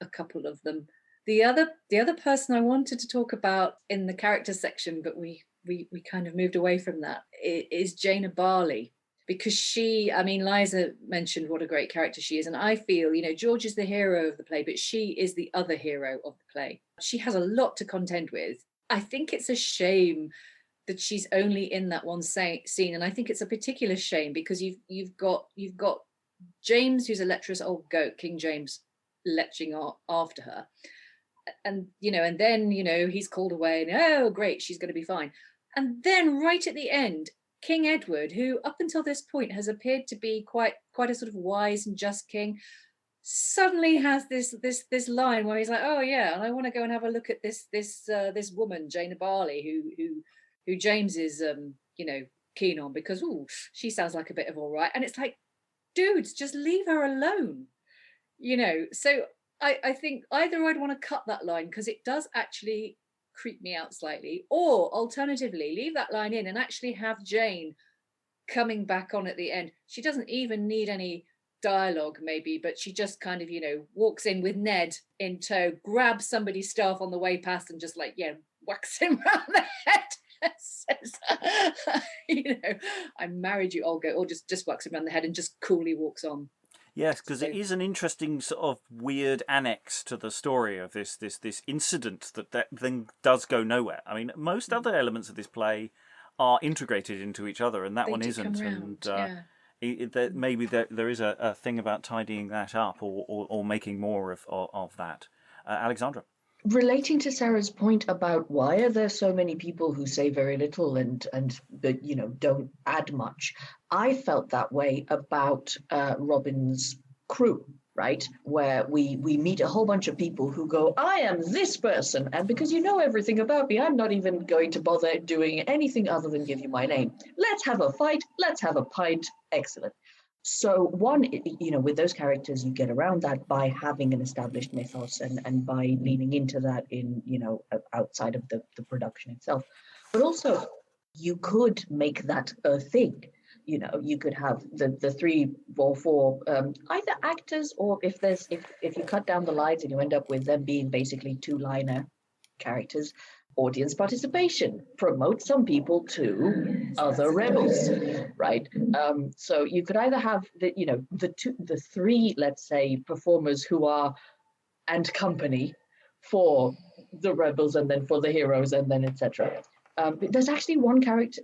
S3: a couple of them. The other person I wanted to talk about in the character section, but we kind of moved away from that, is Jaina Barley. Because Liza mentioned what a great character she is. And I feel, George is the hero of the play, but she is the other hero of the play. She has a lot to contend with. I think it's a shame that she's only in that one scene. And I think it's a particular shame because you've got James, who's a lecherous old goat, King James, leching after her. And, and then, he's called away and, oh, great, she's going to be fine. And then right at the end, King Edward, who up until this point has appeared to be quite a sort of wise and just king, suddenly has this line where he's like, oh yeah, and I want to go and have a look at this woman, Jaina Barley, who James is keen on because she sounds like a bit of all right. And it's like, dudes, just leave her alone. So I think either I'd want to cut that line because it does actually creep me out slightly, or alternatively leave that line in and actually have Jane coming back on at the end. She doesn't even need any dialogue maybe, but she just kind of walks in with Ned in tow, grabs somebody's staff on the way past and just whacks him around the head. Says, I married you, Olga, or just whacks him around the head and just coolly walks on.
S1: Yes, because it is an interesting sort of weird annex to the story of this incident that then does go nowhere. I mean, most other elements of this play are integrated into each other, and that one isn't. Maybe there is a thing about tidying that up or making more of that. Alexandra?
S2: Relating to Sarah's point about why are there so many people who say very little and don't add much, I felt that way about Robin's crew, right? Where we meet a whole bunch of people who go, I am this person, and because you know everything about me, I'm not even going to bother doing anything other than give you my name. Let's have a fight. Let's have a pint. Excellent. So one, with those characters, you get around that by having an established mythos and by leaning into that in, outside of the production itself. But also, you could make that a thing. You could have the 3 or 4 either actors, or if you cut down the lines and you end up with them being basically 2-liner characters, audience participation, promote some people to other rebels, right? So you could either have the 3, let's say, performers who are and company for the rebels and then for the heroes and then etc. But there's actually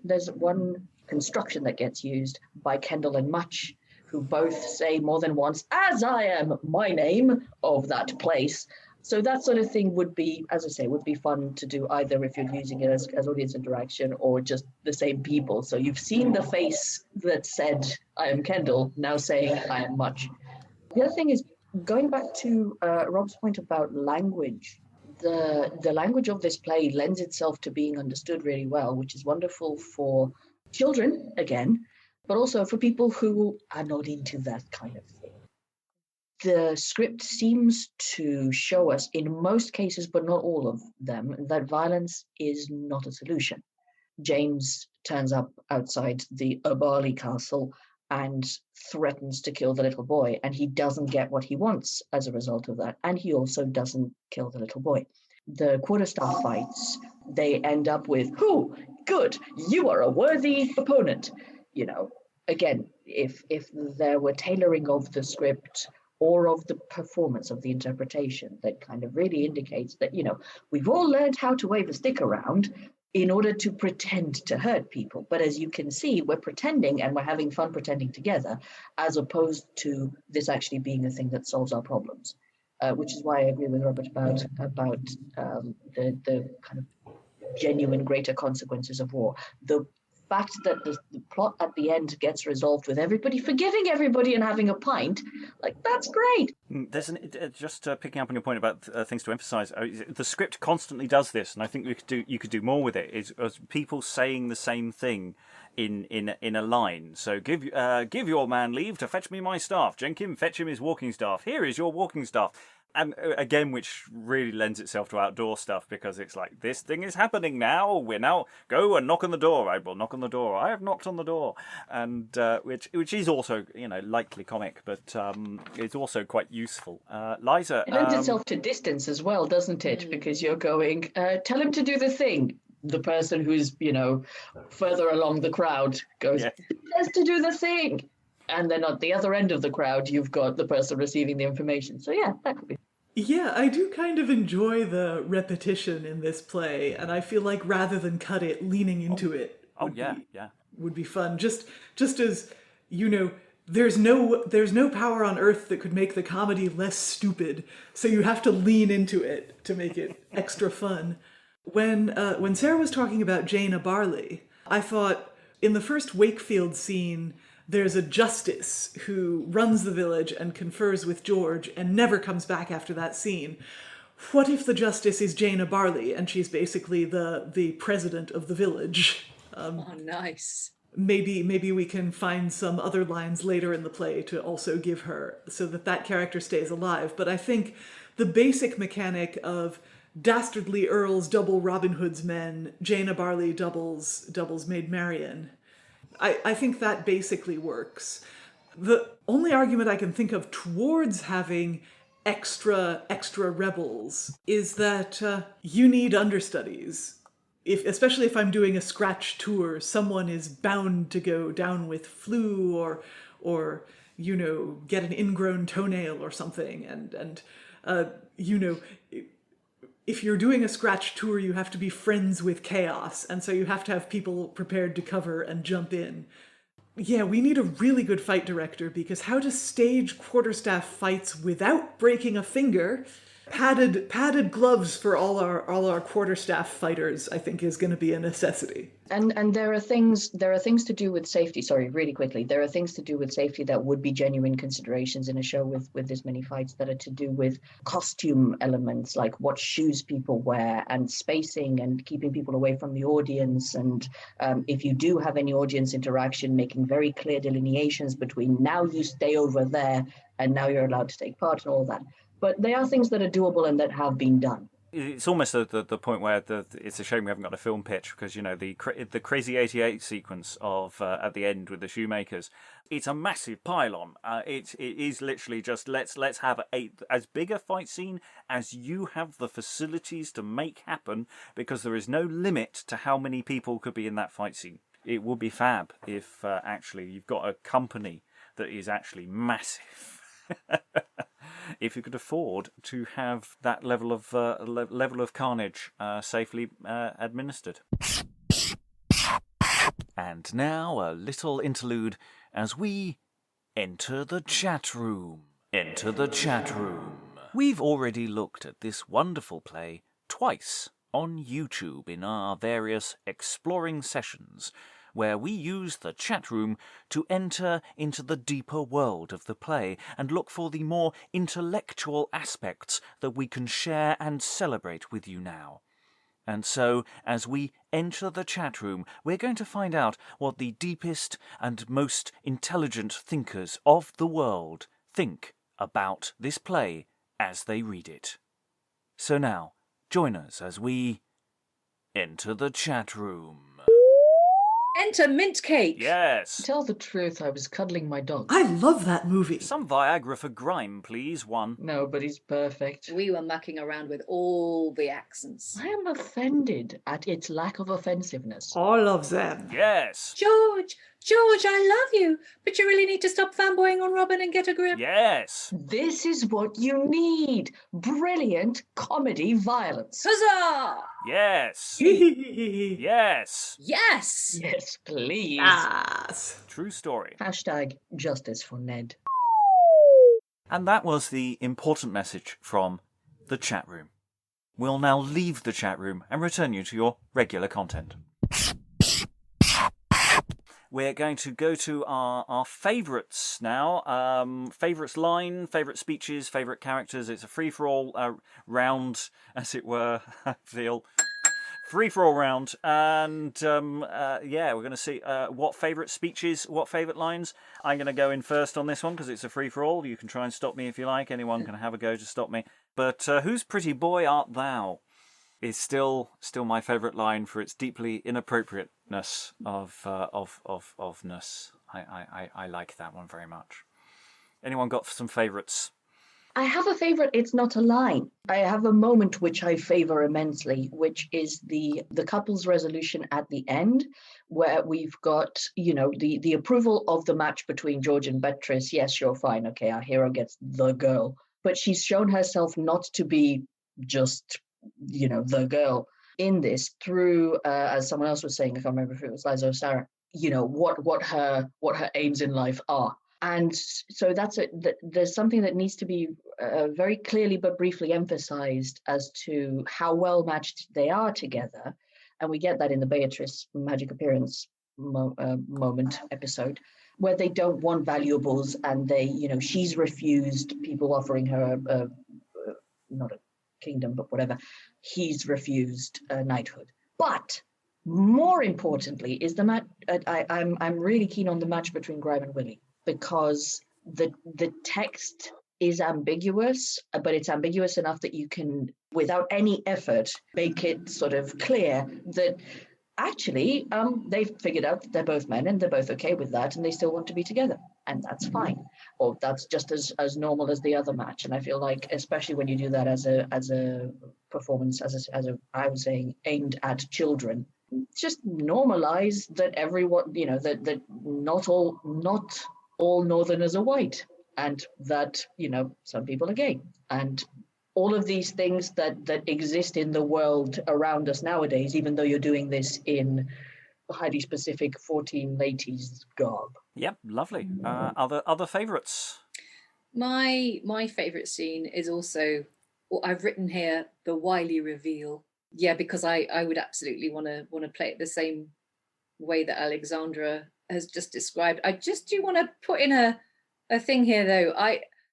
S2: there's one construction that gets used by Kendall and Much, who both say more than once, as I am my name of that place. So that sort of thing would be, as I say, would be fun to do either if you're using it as audience interaction or just the same people. So you've seen the face that said, I am Kendall, now saying I am Much. The other thing is, going back to Rob's point about language, the language of this play lends itself to being understood really well, which is wonderful for children, again, but also for people who are not into that kind of thing. The script seems to show us, in most cases, but not all of them, that violence is not a solution. James turns up outside the Barley castle and threatens to kill the little boy, and he doesn't get what he wants as a result of that, and he also doesn't kill the little boy. The quarterstaff fights, they end up with, good, you are a worthy opponent, again, if there were tailoring of the script or of the performance of the interpretation that kind of really indicates that, we've all learned how to wave a stick around in order to pretend to hurt people. But as you can see, we're pretending and we're having fun pretending together, as opposed to this actually being a thing that solves our problems. Which is why I agree with Robert about the kind of genuine greater consequences of war. The fact that the plot at the end gets resolved with everybody forgiving everybody and having a pint, that's great.
S1: There's just picking up on your point about things to emphasise. The script constantly does this, and I think you could do more with it. Is people saying the same thing in a line. So give your man leave to fetch me my staff. Jenkin, fetch him his walking staff. Here is your walking staff. And again, which really lends itself to outdoor stuff, because it's like, this thing is happening now. We're now, go and knock on the door. I will knock on the door. I have knocked on the door. And which is also, lightly comic, but it's also quite useful. Liza.
S2: It lends itself to distance as well, doesn't it? Because you're going, tell him to do the thing. The person who's, further along the crowd goes, has to do the thing. And then at the other end of the crowd, you've got the person receiving the information. So yeah, that could be.
S4: Yeah, I do kind of enjoy the repetition in this play, and I feel like rather than cut it, leaning into it would be fun. Just as, there's no power on earth that could make the comedy less stupid, so you have to lean into it to make it extra fun. When Sarah was talking about Jane Barley, I thought in the first Wakefield scene, there's a justice who runs the village and confers with George and never comes back after that scene. What if the justice is Jane Barley and she's basically the president of the village?
S3: Oh, nice.
S4: Maybe we can find some other lines later in the play to also give her, so that character stays alive. But I think the basic mechanic of dastardly earls double Robin Hood's men, Jane Barley doubles Maid Marian, I think that basically works. The only argument I can think of towards having extra rebels is that you need understudies. Especially if I'm doing a scratch tour, someone is bound to go down with flu or get an ingrown toenail or something. And if you're doing a scratch tour, you have to be friends with chaos, and so you have to have people prepared to cover and jump in. Yeah, we need a really good fight director, because how to stage quarterstaff fights without breaking a finger, padded gloves for all our quarterstaff fighters, I think is going to be a necessity.
S2: And there are things to do with safety. Sorry, really quickly. There are things to do with safety that would be genuine considerations in a show with this many fights, that are to do with costume elements, like what shoes people wear and spacing and keeping people away from the audience. And if you do have any audience interaction, making very clear delineations between now you stay over there and now you're allowed to take part and all that. But they are things that are doable and that have been done.
S1: It's almost the point where it's a shame we haven't got a film pitch, because the Crazy 88 sequence of at the end with the shoemakers, it's a massive pylon. It is literally just let's have as big a fight scene as you have the facilities to make happen, because there is no limit to how many people could be in that fight scene. It would be fab if actually you've got a company that is actually massive. If you could afford to have that level of carnage safely administered. And now a little interlude as we enter the chat room. Enter the chat room. We've already looked at this wonderful play twice on YouTube in our various exploring sessions, where we use the chat room to enter into the deeper world of the play and look for the more intellectual aspects that we can share and celebrate with you now. And so, as we enter the chat room, we're going to find out what the deepest and most intelligent thinkers of the world think about this play as they read it. So now, join us as we enter the chat room.
S3: Enter mint cake.
S1: Yes.
S2: To tell the truth, I was cuddling my dog.
S4: I love that movie.
S1: Some Viagra for Grime, please. One.
S2: No, but he's perfect.
S3: We were mucking around with all the accents.
S2: I am offended at its lack of offensiveness.
S4: All of them.
S1: Yes.
S3: George, George, I love you, but you really need to stop fanboying on Robin and get a grip.
S1: Yes.
S2: This is what you need. Brilliant comedy violence.
S3: Huzzah!
S1: Yes.
S4: Yes.
S1: Yes.
S3: Yes!
S2: Yes, please.
S4: Yes.
S1: True story.
S2: Hashtag justice for Ned.
S1: And that was the important message from the chat room. We'll now leave the chat room and return you to your regular content. We're going to go to our favourites now. Favourites line, favourite speeches, favourite characters. It's a free-for-all round, as it were, I feel. Free-for-all round. And, we're going to see what favourite speeches, what favourite lines. I'm going to go in first on this one, because it's a free-for-all. You can try and stop me if you like. Anyone can have a go to stop me. But whose pretty boy art thou? Is still my favourite line for its deeply inappropriateness ofness. I like that one very much. Anyone got some favourites?
S2: I have a favourite. It's not a line. I have a moment which I favour immensely, which is the couple's resolution at the end, where we've got, the approval of the match between George and Beatrice. Yes, you're fine. Okay, our hero gets the girl. But she's shown herself not to be just the girl in this through, as someone else was saying, I can't remember if it was Liza or Sarah, what her aims in life are. And so there's something that needs to be very clearly but briefly emphasized as to how well matched they are together. And we get that in the Beatrice magic appearance moment episode, where they don't want valuables and they, she's refused people offering her not a kingdom, but whatever, he's refused knighthood. But more importantly is the match. I'm really keen on the match between Grime and Willie, because the text is ambiguous, but it's ambiguous enough that you can, without any effort, make it sort of clear that actually they've figured out that they're both men and they're both okay with that, and they still want to be together, and that's fine, or that's just as normal as the other match. And I feel like, especially when you do that as a performance, as I was saying, aimed at children, just normalize that everyone, that not all Northerners are white, and that some people are gay, and all of these things that exist in the world around us nowadays, even though you're doing this in highly specific 1480s garb.
S1: Yep, lovely. Other favourites?
S3: My favourite scene is also what I've written here, the wily reveal. Yeah, because I would absolutely want to play it the same way that Alexandra has just described. I just do want to put in a thing here, though.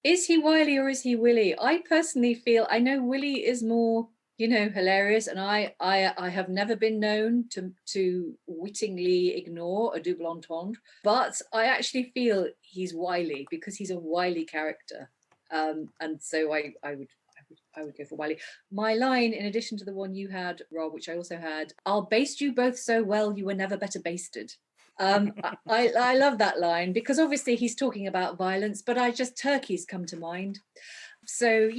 S3: Is he wily or is he Willy? I personally feel, I know Willy is more, hilarious, and I have never been known to wittingly ignore a double entendre, but I actually feel he's wily because he's a wily character, and so I would go for wily. My line, in addition to the one you had, Rob, which I also had, I'll baste you both so well you were never better basted. I love that line because obviously he's talking about violence, but turkeys come to mind. So,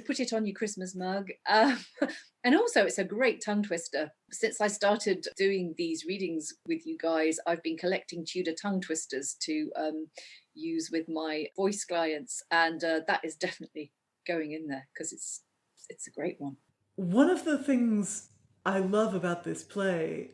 S3: put it on your Christmas mug. And also it's a great tongue twister. Since I started doing these readings with you guys, I've been collecting Tudor tongue twisters to use with my voice clients. And that is definitely going in there because it's a great one.
S4: One of the things I love about this play,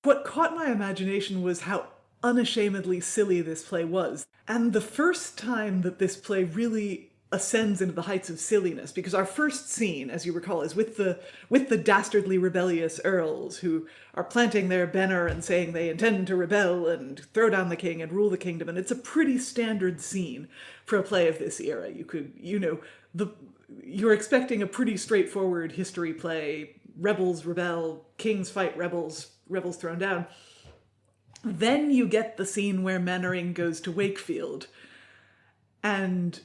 S4: what caught my imagination was how unashamedly silly this play was. And the first time that this play really ascends into the heights of silliness, because our first scene, as you recall, is with the dastardly rebellious earls who are planting their banner and saying they intend to rebel and throw down the king and rule the kingdom. And it's a pretty standard scene for a play of this era. You could, you're expecting a pretty straightforward history play. Rebels rebel, kings fight rebels thrown down. Then you get the scene where Mannering goes to Wakefield and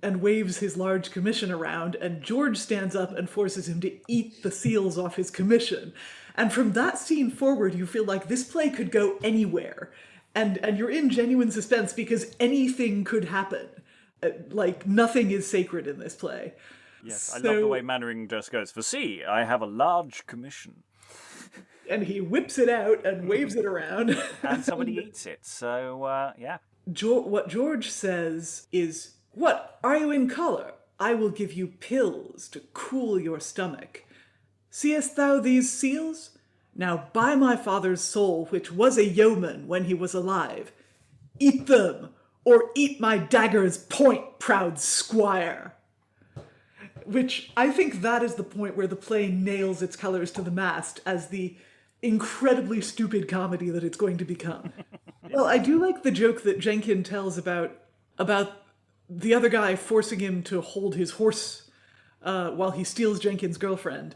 S4: waves his large commission around, and George stands up and forces him to eat the seals off his commission. And from that scene forward, you feel like this play could go anywhere. And you're in genuine suspense because anything could happen. Like, nothing is sacred in this play.
S1: Yes, I love the way Mannering just goes, "For see, I have a large commission."
S4: And he whips it out and waves it around.
S1: And somebody eats it. So, yeah.
S4: What George says is, "What, are you in colour? I will give you pills to cool your stomach. Seest thou these seals? Now by my father's soul, which was a yeoman when he was alive, eat them, or eat my dagger's point, proud squire." Which, I think that is the point where the play nails its colours to the mast as the incredibly stupid comedy that it's going to become. Well, I do like the joke that Jenkin tells about the other guy forcing him to hold his horse while he steals Jenkin's girlfriend.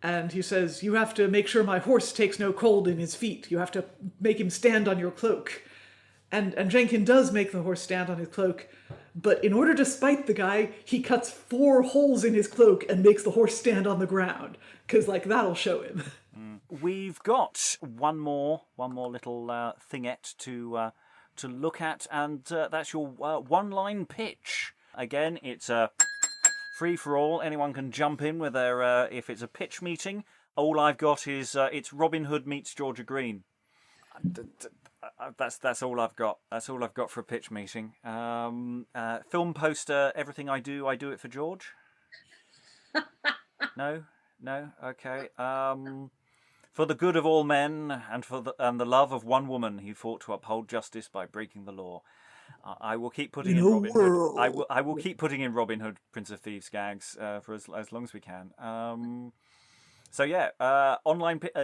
S4: And he says, "You have to make sure my horse takes no cold in his feet. You have to make him stand on your cloak." And Jenkin does make the horse stand on his cloak, but in order to spite the guy, he cuts 4 holes in his cloak and makes the horse stand on the ground, because, that'll show him.
S1: We've got one more little thingette to look at, and that's your one-line pitch. Again, it's a free for all. Anyone can jump in with their if it's a pitch meeting. All I've got is it's Robin Hood meets George-a-Greene. That's all I've got. That's all I've got for a pitch meeting. Film poster. Everything I do it for George. No. Okay. For the good of all men and the love of one woman, he fought to uphold justice by breaking the law. I will keep putting in Robin Hood. I will keep putting in Robin Hood, Prince of Thieves gags for as long as we can. So yeah,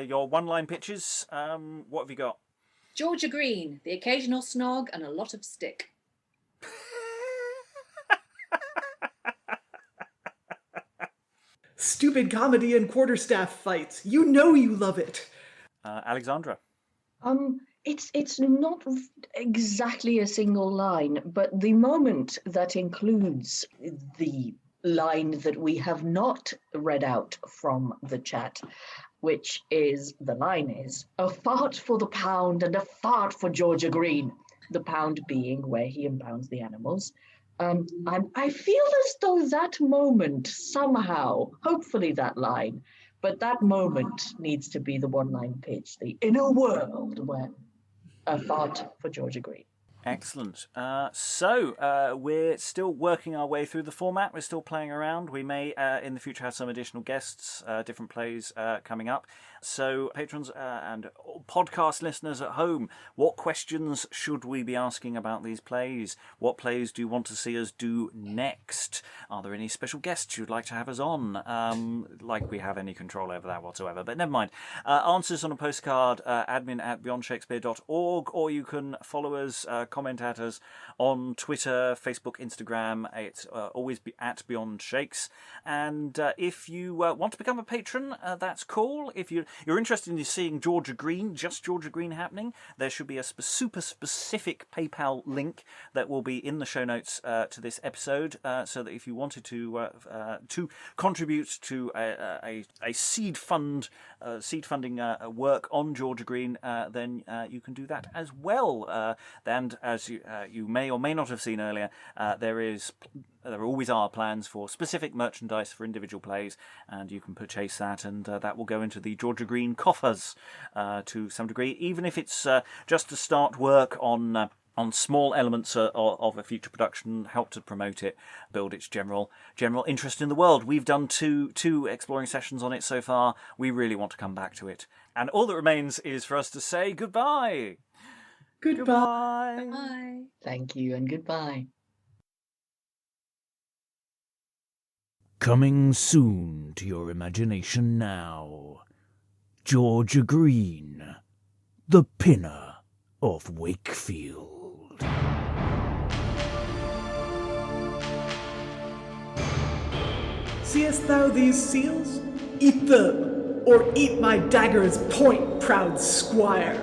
S1: your one-line pitches. What have you got?
S3: George-a-Greene, the occasional snog and a lot of stick.
S4: Stupid comedy and quarterstaff fights. You know you love it.
S1: Alexandra.
S2: It's not exactly a single line, but the moment that includes the line that we have not read out from the chat, which is, the line is, "A fart for the pound and a fart for George-a-Greene." The pound being where he impounds the animals. I feel as though that moment somehow, hopefully that line, but that moment needs to be the one-line pitch, the "in a world where a fart for George-a-Greene."
S1: Excellent. So we're still working our way through the format. We're still playing around. We may, in the future, have some additional guests, different plays coming up. So patrons and podcast listeners at home, what questions should we be asking about these plays? What plays do you want to see us do next? Are there any special guests you'd like to have us on? Like we have any control over that whatsoever, but never mind. Answers on a postcard, admin@beyondshakespeare.org, or you can follow us, comment at us on Twitter, Facebook, Instagram. It's always at Beyond Shakes. And if you want to become a patron, that's cool. If you're interested in seeing George-a-Greene, just George-a-Greene happening, there should be a super specific PayPal link that will be in the show notes to this episode, so that if you wanted to contribute to a seed funding work on George-a-Greene, then you can do that as well. And as you may or may not have seen earlier, there always are plans for specific merchandise for individual plays, and you can purchase that, and that will go into the George-a-Greene coffers to some degree, even if it's just to start work on small elements of a future production, help to promote it, build its general interest in the world. We've done two exploring sessions on it so far. We really want to come back to it. And all that remains is for us to say goodbye.
S4: Goodbye.
S3: Bye.
S2: Thank you and goodbye.
S5: Coming soon to your imagination now, George-a-Greene, the Pinner of Wakefield.
S4: Seest thou these seals? Eat them, or eat my dagger's point, proud squire.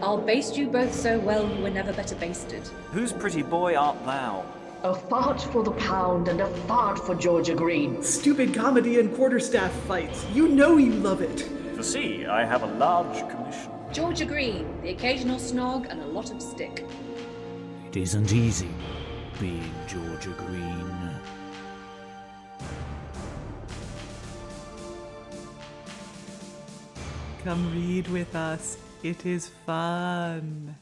S3: I'll baste you both so well you were never better basted.
S1: Whose pretty boy art thou?
S2: A fart for the pound and a fart for George-a-Greene.
S4: Stupid comedy and quarterstaff fights. You know you love it.
S1: For see, I have a large commission.
S3: George-a-Greene, the occasional snog and a lot of stick.
S5: It isn't easy being George-a-Greene.
S4: Come read with us. It is fun.